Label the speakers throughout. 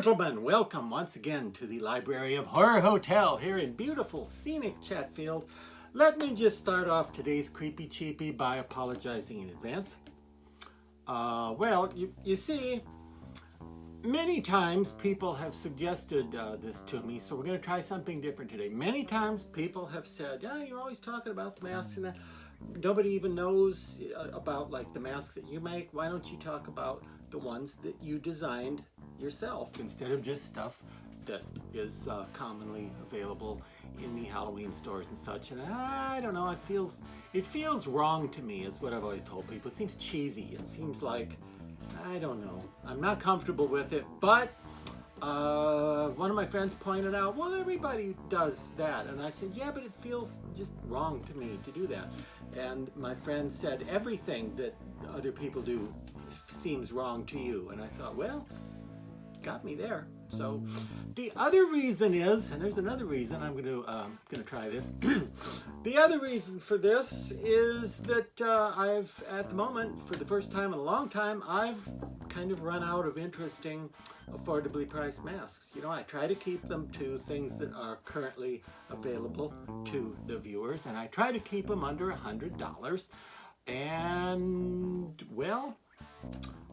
Speaker 1: gentlemen, welcome once again to the Library of Horror Hotel here in beautiful scenic Chatfield. Let me just start off today's Creepy Cheapie by apologizing in advance. You see, many times people have suggested this to me, so we're going to try something different today. Many times people have said, yeah, you're always talking about the masks and that. Nobody even knows about like the masks that you make. Why don't you talk about the ones that you designed yourself instead of just stuff that is commonly available in the Halloween stores and such? And I don't know, it feels wrong to me, is what I've always told people. It seems cheesy. It seems like, I don't know, I'm not comfortable with it. But one of my friends pointed out, well, everybody does that. And I said, yeah, but it feels just wrong to me to do that. And my friend said, everything that other people do seems wrong to you. And I thought, well, got me there. So the other reason is, and there's another reason I'm going to try this. The other reason for this is that I've, at the moment, for the first time in a long time, I've kind of run out of interesting, affordably priced masks. You know, I try to keep them to things that are currently available to the viewers, and I try to keep them under $100. And, well,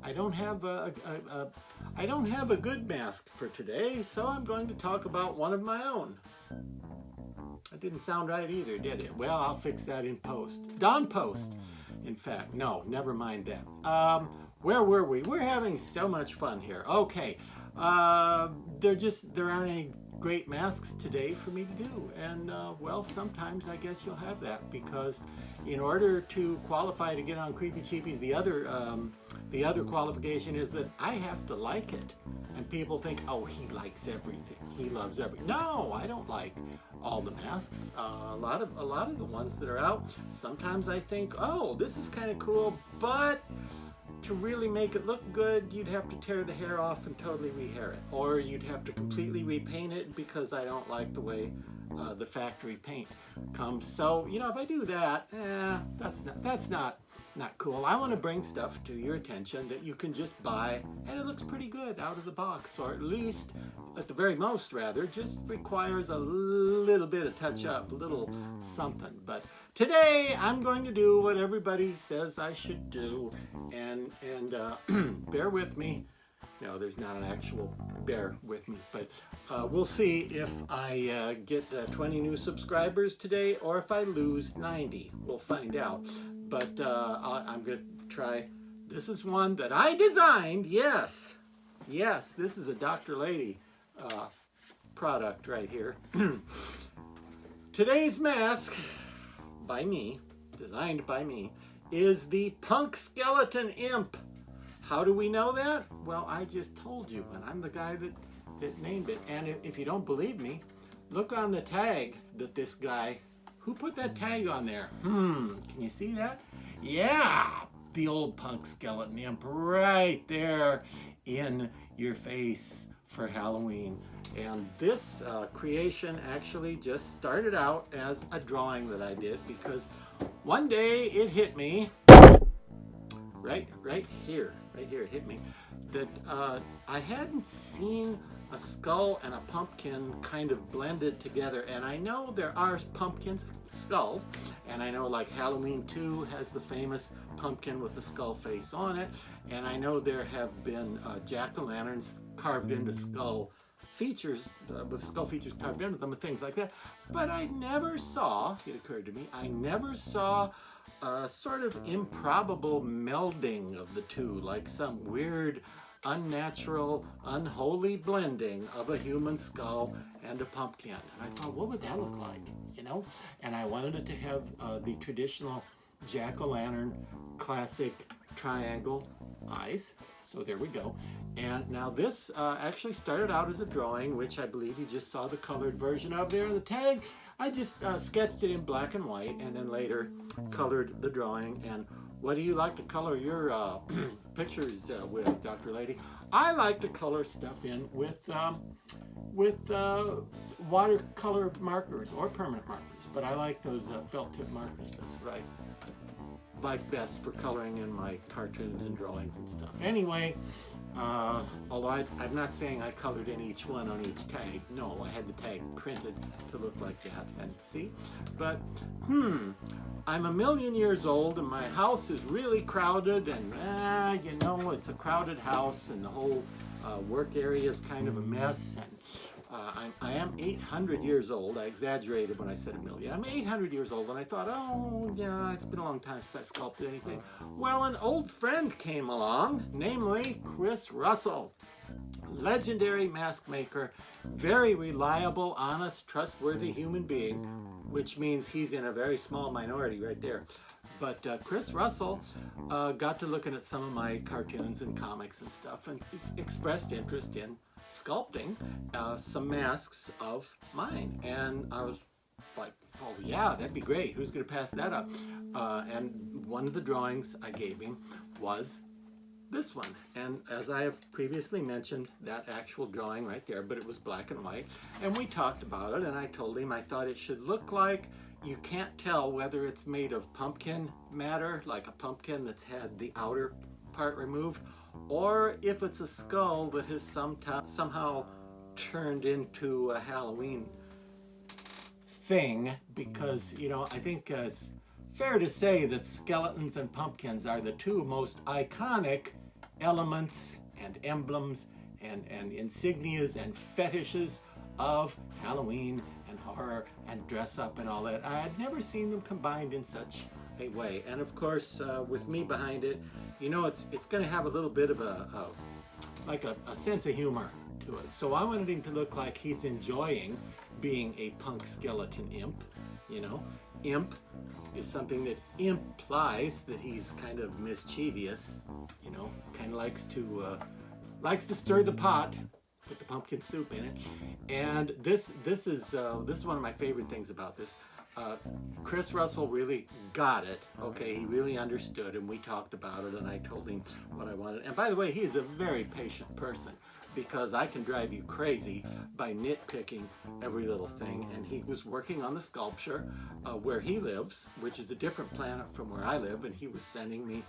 Speaker 1: I don't have a good mask for today, so I'm going to talk about one of my own. That didn't sound right either, did it? Well, I'll fix that in post. Dawn post, in fact. No, never mind that. Where were we? We're having so much fun here. Okay, there aren't any great masks today for me to do, and well, sometimes I guess you'll have that, because in order to qualify to get on Creepy Cheapies, the other qualification is that I have to like it. And people think, oh, he likes everything, he loves everything. No, I don't like all the masks. A lot of the ones that are out, sometimes I think, oh, this is kind of cool, but to really make it look good, you'd have to tear the hair off and totally rehair it, or you'd have to completely repaint it, because I don't like the way the factory paint comes. So, you know, if I do that, that's not cool. I want to bring stuff to your attention that you can just buy and it looks pretty good out of the box, or at least, at the very most rather, just requires a little bit of touch up, a little something. But today I'm going to do what everybody says I should do, and bear with me. No, there's not an actual bear with me, but we'll see if I get 20 new subscribers today, or if I lose 90. We'll find out. But I'm going to try. This is one that I designed. Yes, this is a Dr. Lady product right here. Today's mask, by me, designed by me, is the Punk Skeleton Imp. How do we know that? Well, I just told you, and I'm the guy that named it. And if you don't believe me, look on the tag that this guy, who put that tag on there? Can you see that? Yeah, the old Punk Skeleton Imp right there in your face for Halloween. And this creation actually just started out as a drawing that I did, because one day it hit me, right here it hit me, that I hadn't seen a skull and a pumpkin kind of blended together. And I know there are pumpkin skulls, and I know like Halloween 2 has the famous pumpkin with the skull face on it, and I know there have been jack-o'-lanterns carved into skull features, with skull features carved into them and things like that. But I never saw, it occurred to me, I never saw a sort of improbable melding of the two, like some weird, unnatural, unholy blending of a human skull and a pumpkin. And I thought, what would that look like, you know? And I wanted it to have the traditional jack-o'-lantern classic triangle eyes. So there we go. And now this actually started out as a drawing, which I believe you just saw the colored version of there in the tag. I just sketched it in black and white, and then later colored the drawing. And what do you like to color your pictures with, Dr. Lady? I like to color stuff in with watercolor markers or permanent markers, but I like those felt tip markers. That's what I like best for coloring in my cartoons and drawings and stuff. Anyway, Although I'm not saying I colored in each one on each tag. No, I had the tag printed to look like that. And see? But, I'm a million years old and my house is really crowded and, you know, it's a crowded house and the whole work area is kind of a mess. And I am 800 years old. I exaggerated when I said a million. I'm 800 years old and I thought, oh, yeah, it's been a long time since I sculpted anything. Well, an old friend came along, namely Chris Russell. Legendary mask maker, very reliable, honest, trustworthy human being, which means he's in a very small minority right there. But Chris Russell got to looking at some of my cartoons and comics and stuff, and he's expressed interest in sculpting some masks of mine. And I was like, oh yeah, that'd be great. Who's going to pass that up? And one of the drawings I gave him was this one. And as I have previously mentioned, that actual drawing right there, but it was black and white. And we talked about it, and I told him I thought it should look like you can't tell whether it's made of pumpkin matter, like a pumpkin that's had the outer part removed, or if it's a skull that has somehow turned into a Halloween thing, because, you know, I think it's fair to say that skeletons and pumpkins are the two most iconic elements and emblems and insignias and fetishes of Halloween and horror and dress up and all that. I had never seen them combined in such a way. And of course, with me behind it, you know, it's going to have a little bit of a sense of humor to it. So I wanted him to look like he's enjoying being a punk skeleton imp. You know, imp is something that implies that he's kind of mischievous. You know, kind of likes to stir the pot, put the pumpkin soup in it. And this is one of my favorite things about this. Chris Russell really got it. Okay, he really understood, and we talked about it, and I told him what I wanted. And by the way, he's a very patient person, because I can drive you crazy by nitpicking every little thing. And he was working on the sculpture where he lives, which is a different planet from where I live, and he was sending me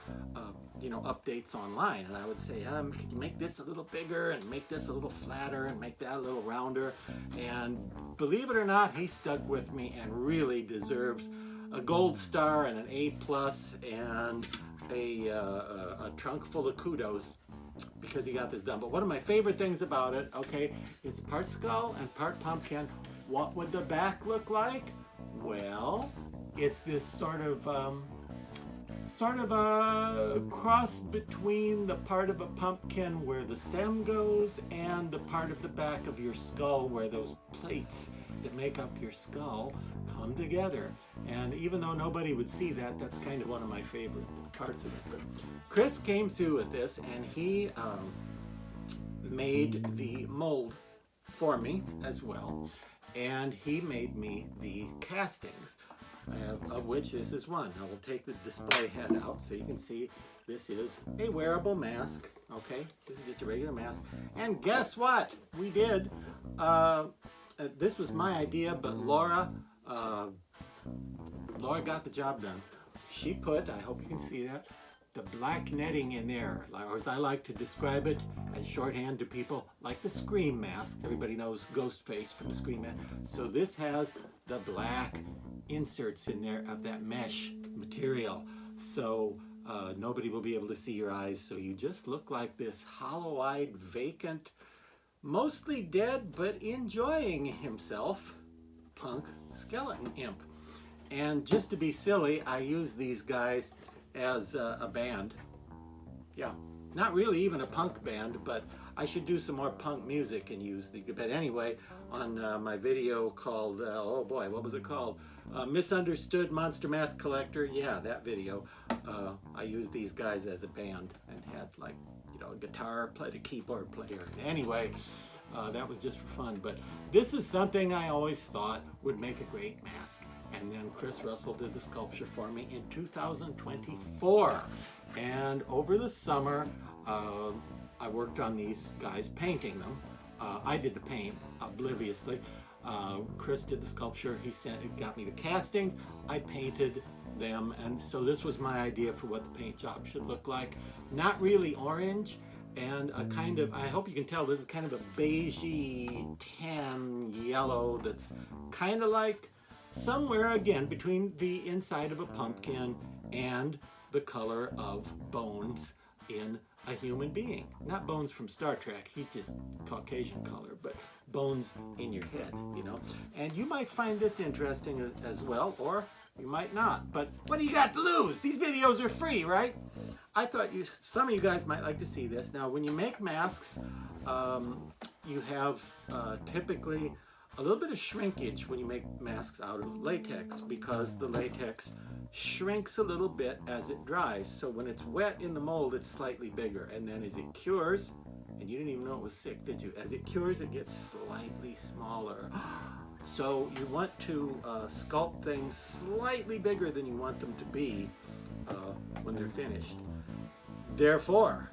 Speaker 1: you know, updates online, and I would say, can you make this a little bigger and make this a little flatter and make that a little rounder? And believe it or not, he stuck with me and really deserves a gold star and an A+ and a trunk full of kudos, because he got this done. But one of my favorite things about it, okay, it's part skull and part pumpkin. What would the back look like? Well, it's this sort of a cross between the part of a pumpkin where the stem goes and the part of the back of your skull where those plates that make up your skull come together. And even though nobody would see that, that's kind of one of my favorite parts of it. But Chris came through with this, and he made the mold for me as well, and he made me the castings, of which this is one. I will take the display head out so you can see this is a wearable mask. Okay, this is just a regular mask. And guess what? We did. This was my idea, but Laura got the job done. She put, I hope you can see that, the black netting in there, or as I like to describe it as shorthand to people, like the Scream mask. Everybody knows Ghostface from the Scream mask. So this has the black inserts in there of that mesh material. So nobody will be able to see your eyes. So you just look like this hollow-eyed, vacant, mostly dead, but enjoying himself, punk skeleton imp. And just to be silly, I use these guys as a band. Yeah, not really even a punk band, but I should do some more punk music and use the, but anyway, on my video called, oh boy, what was it called? Misunderstood Monster Mask Collector. Yeah, that video. I used these guys as a band and had, like, you know, a guitar, played a keyboard player. Anyway, that was just for fun. But this is something I always thought would make a great mask. And then Chris Russell did the sculpture for me in 2024. And over the summer, I worked on these guys, painting them. I did the paint, obliviously. Chris did the sculpture. He got me the castings. I painted them. And so this was my idea for what the paint job should look like. Not really orange. and a kind of, I hope you can tell, this is kind of a beigey tan yellow that's kind of like somewhere again between the inside of a pumpkin and the color of bones in a human being. Not bones from Star Trek, he's just Caucasian color, but bones in your head, you know. And you might find this interesting as well, or you might not. But what do you got to lose? These videos are free, right? I thought some of you guys might like to see this. Now, when you make masks, you have typically a little bit of shrinkage when you make masks out of latex, because the latex shrinks a little bit as it dries. So when it's wet in the mold, it's slightly bigger. And then as it cures, and you didn't even know it was sick, did you? As it cures, it gets slightly smaller. So you want to sculpt things slightly bigger than you want them to be when they're finished. Therefore,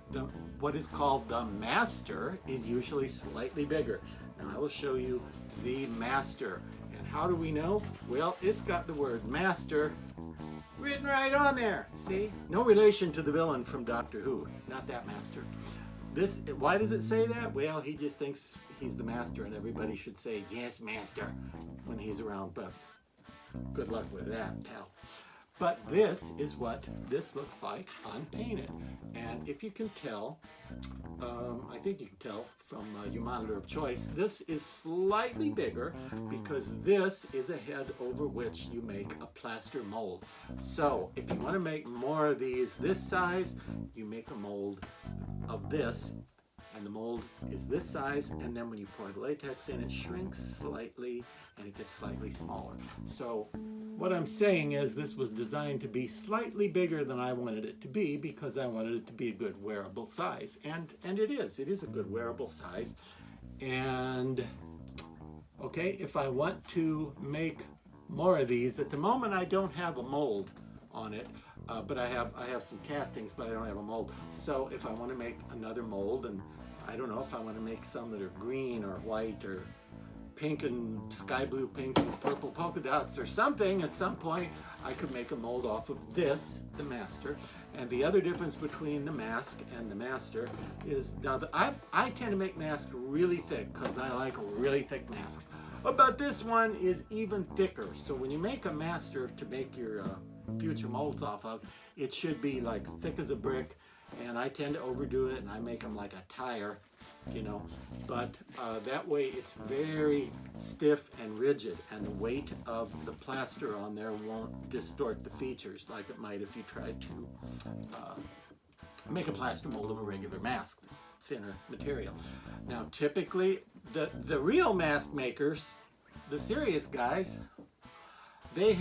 Speaker 1: what is called the master is usually slightly bigger. Now I will show you the master. And how do we know? Well, it's got the word master written right on there. See? No relation to the villain from Doctor Who. Not that master. Why does it say that? Well, he just thinks he's the master and everybody should say, yes, master, when he's around. But good luck with that, pal. But this is what this looks like unpainted. And if you can tell, I think you can tell from your monitor of choice, this is slightly bigger because this is a head over which you make a plaster mold. So if you want to make more of these this size, you make a mold of this, and the mold is this size, and then when you pour the latex in, it shrinks slightly and it gets slightly smaller. So what I'm saying is this was designed to be slightly bigger than I wanted it to be, because I wanted it to be a good wearable size. And it is a good wearable size. And okay, if I want to make more of these, at the moment I don't have a mold on it, but I have some castings, but I don't have a mold. So if I want to make another mold, and I don't know if I want to make some that are green or white or pink and sky blue pink with purple polka dots or something, at some point I could make a mold off of this, the master. And the other difference between the mask and the master is, now I tend to make masks really thick because I like really thick masks. But this one is even thicker. So when you make a master to make your future molds off of, it should be like thick as a brick, and I tend to overdo it and I make them like a tire, you know, but that way it's very stiff and rigid, and the weight of the plaster on there won't distort the features like it might if you tried to make a plaster mold of a regular mask that's thinner material. Now typically the real mask makers, the serious guys, they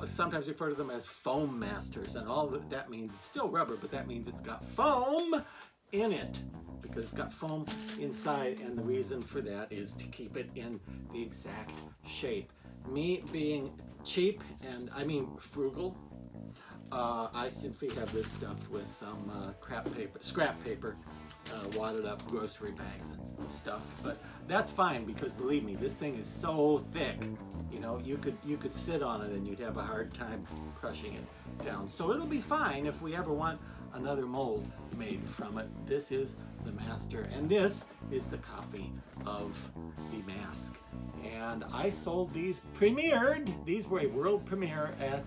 Speaker 1: sometimes refer to them as foam masters, and all that means, it's still rubber, but that means it's got foam in it, because it's got foam inside, and the reason for that is to keep it in the exact shape. Me being cheap, and I mean frugal, I simply have this stuffed with some scrap paper, wadded up grocery bags and stuff. But that's fine, because believe me, this thing is so thick. You know, you could sit on it and you'd have a hard time crushing it down. So it'll be fine if we ever want another mold made from it. This is the master, and this is the copy of the mask. And I sold these these were a world premiere at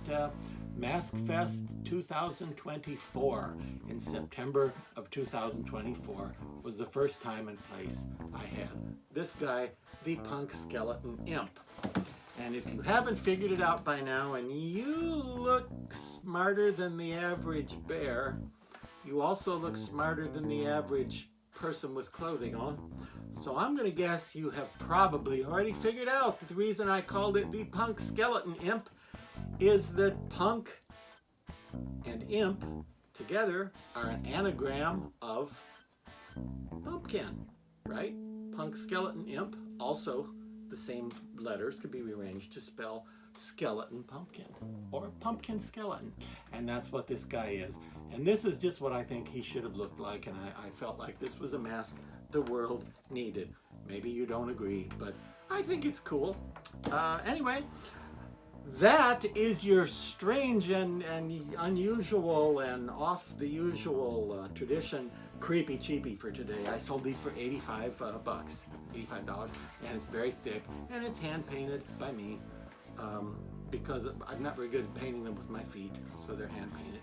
Speaker 1: MaskFest 2024 in September of 2024 was the first time and place I had this guy, the Punk Skeleton Imp. And if you haven't figured it out by now, and you look smarter than the average bear, you also look smarter than the average person with clothing on. So I'm going to guess you have probably already figured out that the reason I called it the Punk Skeleton Imp is that punk and imp together are an anagram of pumpkin, right? Punk Skeleton Imp, also the same letters could be rearranged to spell skeleton pumpkin or pumpkin skeleton, and that's what this guy is. And this is just what I think he should have looked like, and I felt like this was a mask the world needed. Maybe you don't agree, but I think it's cool. Anyway, that is your strange and unusual and off the usual tradition creepy cheapie for today. I sold these for 85 bucks, $85, and it's very thick, and it's hand painted by me because I'm not very good at painting them with my feet, so they're hand painted.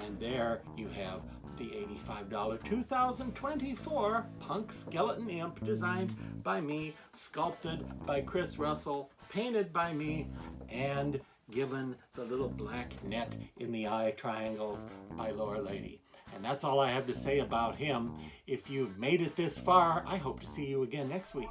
Speaker 1: And there you have the $85 2024 Punk Skeleton Imp, designed by me, sculpted by Chris Russell, painted by me, and given the little black net in the eye triangles by Laura Lady. And that's all I have to say about him. If you've made it this far, I hope to see you again next week.